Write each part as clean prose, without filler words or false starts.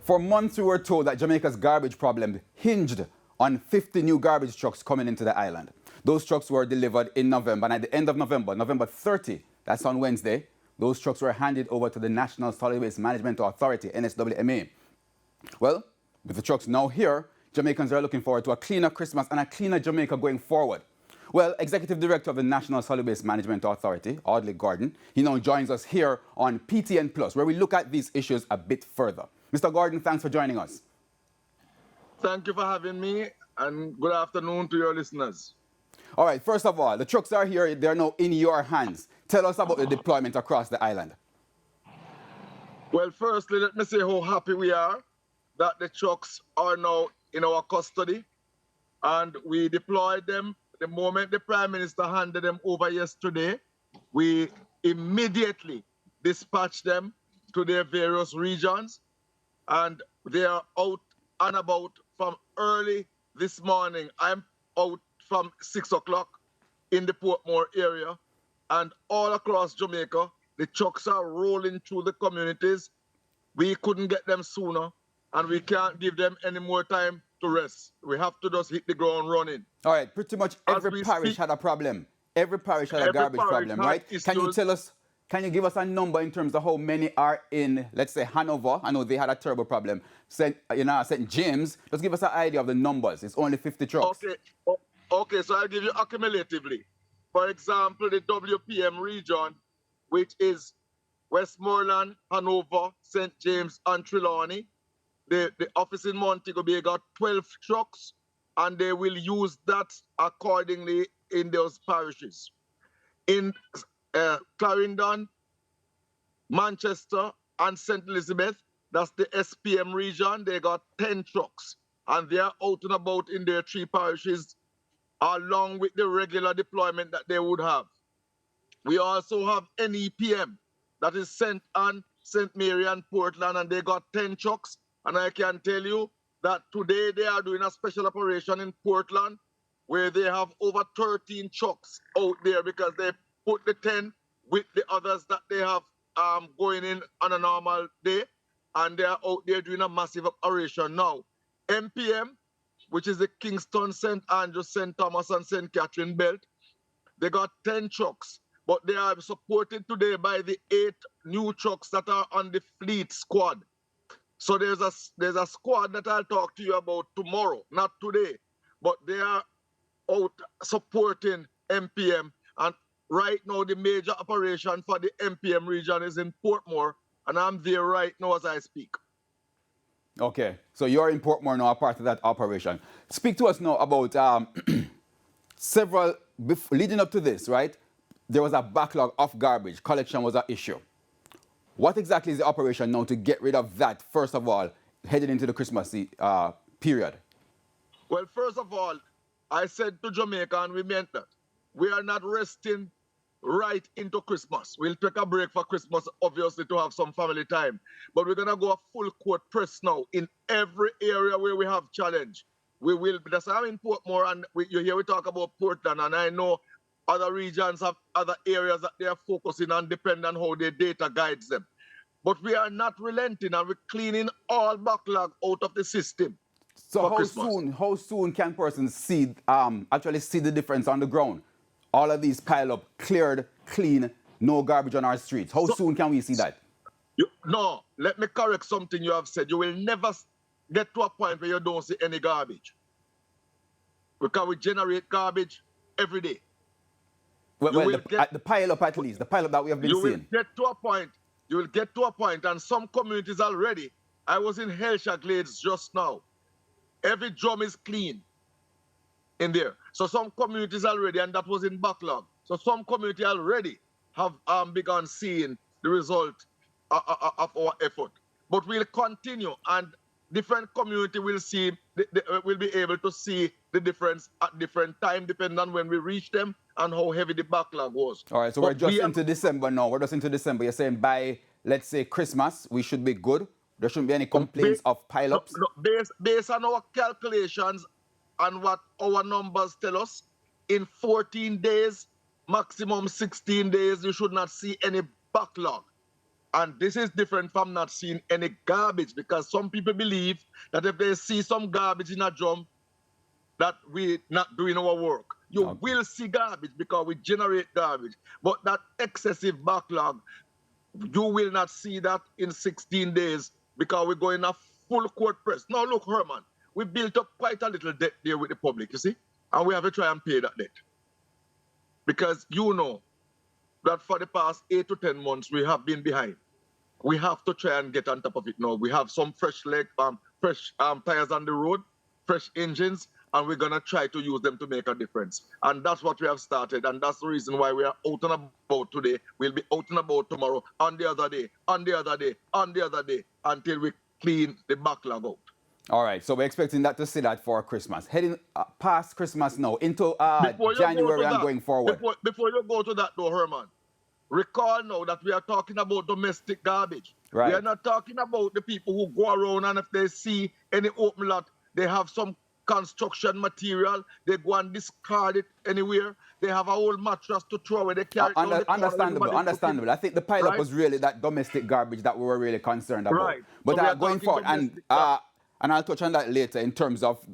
For months, we were told that Jamaica's garbage problem hinged on 50 new garbage trucks coming into the island. Those trucks were delivered in November, and at the end of November, November 30, that's on Wednesday, those trucks were handed over to the National Solid Waste Management Authority, NSWMA. Well, with the trucks now here, Jamaicans are looking forward to a cleaner Christmas and a cleaner Jamaica going forward. Well, Executive Director of the National Solid Waste Management Authority, Audley Gordon, he now joins us here on PTN Plus, where we look at these issues a bit further. Mr. Gordon, thanks for joining us. Thank you for having me, and good afternoon to your listeners. All right, first of all, the trucks are here. They're now in your hands. Tell us about the deployment across the island. Well, firstly, let me say how happy we are that the trucks are now in our custody, and we deployed them. The moment the Prime Minister handed them over yesterday, we immediately dispatched them to their various regions, and they are out and about from early this morning. I'm out from 6 o'clock in the Portmore area, and all across Jamaica, the trucks are rolling through the communities. We couldn't get them sooner, and we can't give them any more time to rest. We have to just hit the ground running. All right, pretty much every parish had a problem. Every parish had a garbage problem, right? Can you give us a number in terms of how many are in, let's say, Hanover? I know they had a terrible problem. St. James, just give us an idea of the numbers. It's only 50 trucks. Okay, so I'll give you accumulatively. For example, the WPM region, which is Westmoreland, Hanover, St. James, and Trelawney. The office in Montego Bay got 12 trucks, and they will use that accordingly in those parishes. In Clarendon, Manchester, and St. Elizabeth, that's the SPM region, they got 10 trucks, and they are out and about in their 3 parishes, along with the regular deployment that they would have. We also have NEPM, that is St. Anne, St. Mary, and Portland, and they got 10 trucks. And I can tell you that today they are doing a special operation in Portland where they have over 13 trucks out there because they put the 10 with the others that they have going in on a normal day. And they are out there doing a massive operation now. MPM, which is the Kingston, St. Andrews, St. Thomas, and St. Catherine belt, they got 10 trucks. But they are supported today by the 8 new trucks that are on the fleet squad. So there's a squad that I'll talk to you about tomorrow, not today. But they are out supporting MPM. And right now, the major operation for the MPM region is in Portmore. And I'm there right now as I speak. Okay, so you're in Portmore now, a part of that operation. Speak to us now about leading up to this, right? There was a backlog of garbage. Collection was an issue. What exactly is the operation now to get rid of that, first of all, heading into the Christmas period? Well, first of all, I said to Jamaica, and we meant that, we are not resting right into Christmas. We'll take a break for Christmas, obviously, to have some family time. But we're going to go a full court press now in every area where we have challenge. We will, that's why I'm in Portmore, and you hear we talk about Portland, and I know other regions have other areas that they are focusing on, depending on how their data guides them. But we are not relenting, and we're cleaning all backlog out of the system. So how soon can persons see actually see the difference on the ground? All of these pile up, cleared, clean, no garbage on our streets. How soon can we see that? No, let me correct something you have said. You will never get to a point where you don't see any garbage. Because we generate garbage every day. The pile up at least, the pile up that we have been seeing. You will get to a point, and some communities already. I was in Helsha Glades just now. Every drum is clean in there. So some communities already, and that was in backlog. So some community already have begun seeing the result of our effort. But we'll continue, and different community will see, will be able to see the difference at different time, depending on when we reach them and how heavy the backlog was. All right, so we're just into December now. We're just into December. You're saying by, let's say, Christmas, we should be good? There shouldn't be any complaints of pile-ups? Based on our calculations and what our numbers tell us, in 14 days, maximum 16 days, you should not see any backlog. And this is different from not seeing any garbage, because some people believe that if they see some garbage in a drum, that we're not doing our work. You will see garbage because we generate garbage. But that excessive backlog, you will not see that in 16 days because we're going a full court press. Now look, Herman, we built up quite a little debt there with the public, you see? And we have to try and pay that debt. Because you know that for the past 8 to 10 months, we have been behind. We have to try and get on top of it now. We have some fresh tires on the road, fresh engines, and we're going to try to use them to make a difference. And that's what we have started, and that's the reason why we are out and about today. We'll be out and about tomorrow, on the other day, on the other day, on the other day, until we clean the backlog out. All right, so we're expecting that to see that for Christmas. Heading past Christmas now, into January and going forward. Before you go to that though, Herman, recall now that we are talking about domestic garbage. Right. We are not talking about the people who go around and if they see any open lot, they have some construction material, they go and discard it anywhere. They have a whole mattress to throw away. They carry it down the corner. Understandable. I think the pileup was really that domestic garbage that we were really concerned about. Right. But So going forward, and I'll touch on that later in terms of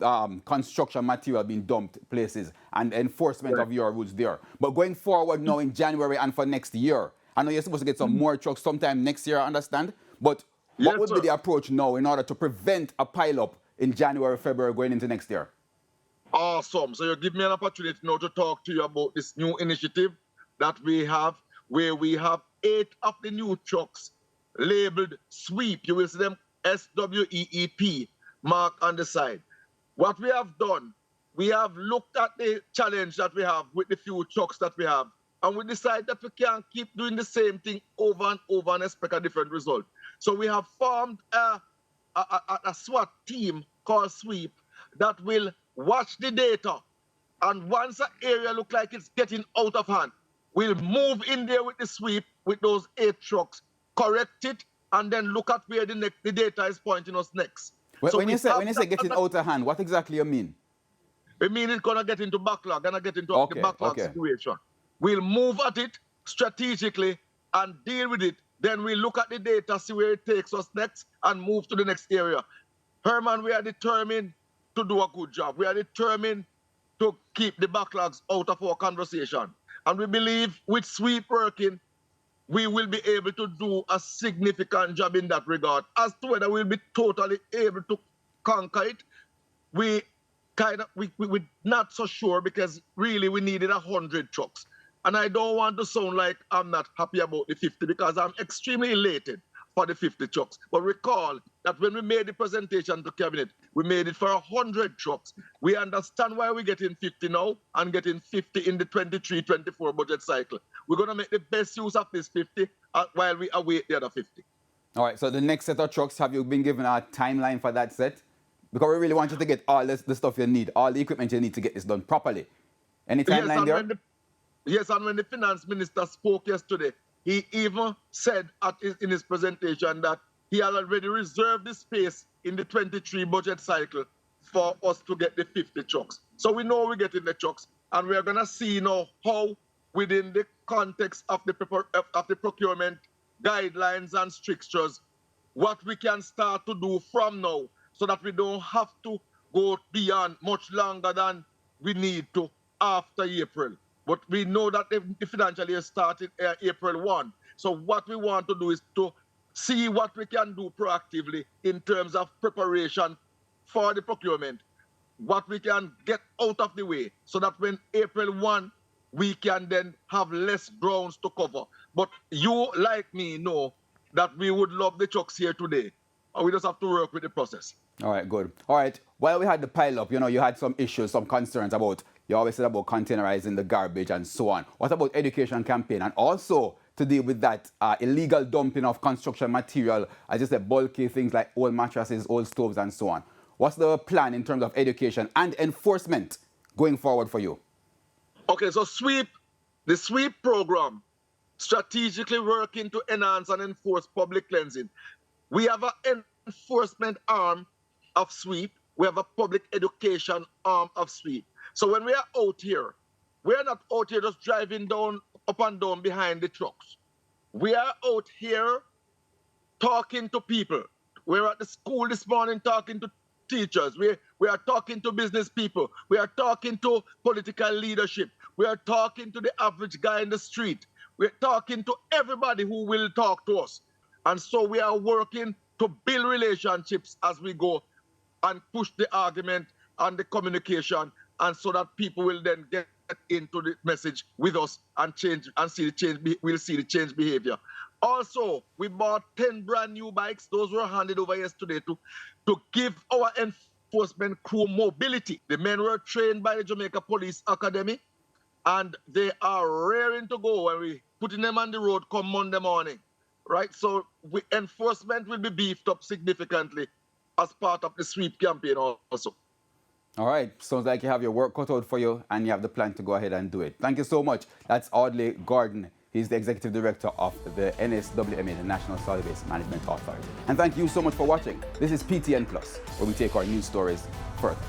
construction material being dumped places and enforcement of your rules there. But going forward now in January and for next year, I know you're supposed to get some more trucks sometime next year, I understand. But what would be the approach now in order to prevent a pileup in January, February going into next year? Awesome. So you give me an opportunity now to talk to you about this new initiative that we have, where we have 8 of the new trucks labeled sweep. You will see them SWEEP mark on the side. What we have done, we have looked at the challenge that we have with the few trucks that we have, and we decided that we can't keep doing the same thing over and over and expect a different result. So we have formed a SWAT team called Sweep that will watch the data, and once an area looks like it's getting out of hand, we'll move in there with the sweep with those 8 trucks, correct it, and then look at where the data is pointing us next. When you say getting out of hand, what exactly you mean? I mean it's going to get into backlog, going to get into the backlog situation. We'll move at it strategically and deal with it. Then we look at the data, see where it takes us next, and move to the next area. Herman, we are determined to do a good job. We are determined to keep the backlogs out of our conversation. And we believe with sweep working, we will be able to do a significant job in that regard. As to whether we'll be totally able to conquer it, we're not so sure, because really we needed 100 trucks. And I don't want to sound like I'm not happy about the 50, because I'm extremely elated for the 50 trucks. But recall that when we made the presentation to Cabinet, we made it for 100 trucks. We understand why we're getting 50 now and getting 50 in the 23-24 budget cycle. We're going to make the best use of this 50 while we await the other 50. All right, so the next set of trucks, have you been given a timeline for that set? Because we really want you to get all the stuff you need, all the equipment you need to get this done properly. Any timeline there? Yes, and when the finance minister spoke yesterday, he even said in his presentation that he had already reserved the space in the 23 budget cycle for us to get the 50 trucks. So we know we're getting the trucks, and we're going to see now how, within the context of the procurement guidelines and strictures, what we can start to do from now, so that we don't have to go beyond much longer than we need to after April. But we know that the financial year started April 1. So what we want to do is to see what we can do proactively in terms of preparation for the procurement, what we can get out of the way, so that when April 1, we can then have less grounds to cover. But you, like me, know that we would love the trucks here today. And we just have to work with the process. All right, good. All right, while we had the pile-up, you had some issues, some concerns about, you always said about containerizing the garbage and so on. What about education campaign? And also to deal with that illegal dumping of construction material, as you said, bulky things like old mattresses, old stoves, and so on. What's the plan in terms of education and enforcement going forward for you? Okay, so the sweep program, strategically working to enhance and enforce public cleansing. We have an enforcement arm of sweep. We have a public education arm of sweep. So when we are out here, we are not out here just driving down, up and down behind the trucks. We are out here talking to people. We're at the school this morning talking to teachers. We are talking to business people. We are talking to political leadership. We are talking to the average guy in the street. We're talking to everybody who will talk to us. And so we are working to build relationships as we go and push the argument and the communication, and so that people will then get into the message with us and change and see the change. We'll see the change behavior. Also, we bought 10 brand new bikes. Those were handed over yesterday to give our enforcement crew mobility. The men were trained by the Jamaica Police Academy, and they are raring to go when we putting them on the road come Monday morning, right? So enforcement will be beefed up significantly as part of the sweep campaign also. All right, sounds like you have your work cut out for you and you have the plan to go ahead and do it. Thank you so much. That's Audley Gordon. He's the Executive Director of the NSWMA, the National Solid Waste Management Authority. And thank you so much for watching. This is PTN Plus, where we take our news stories further.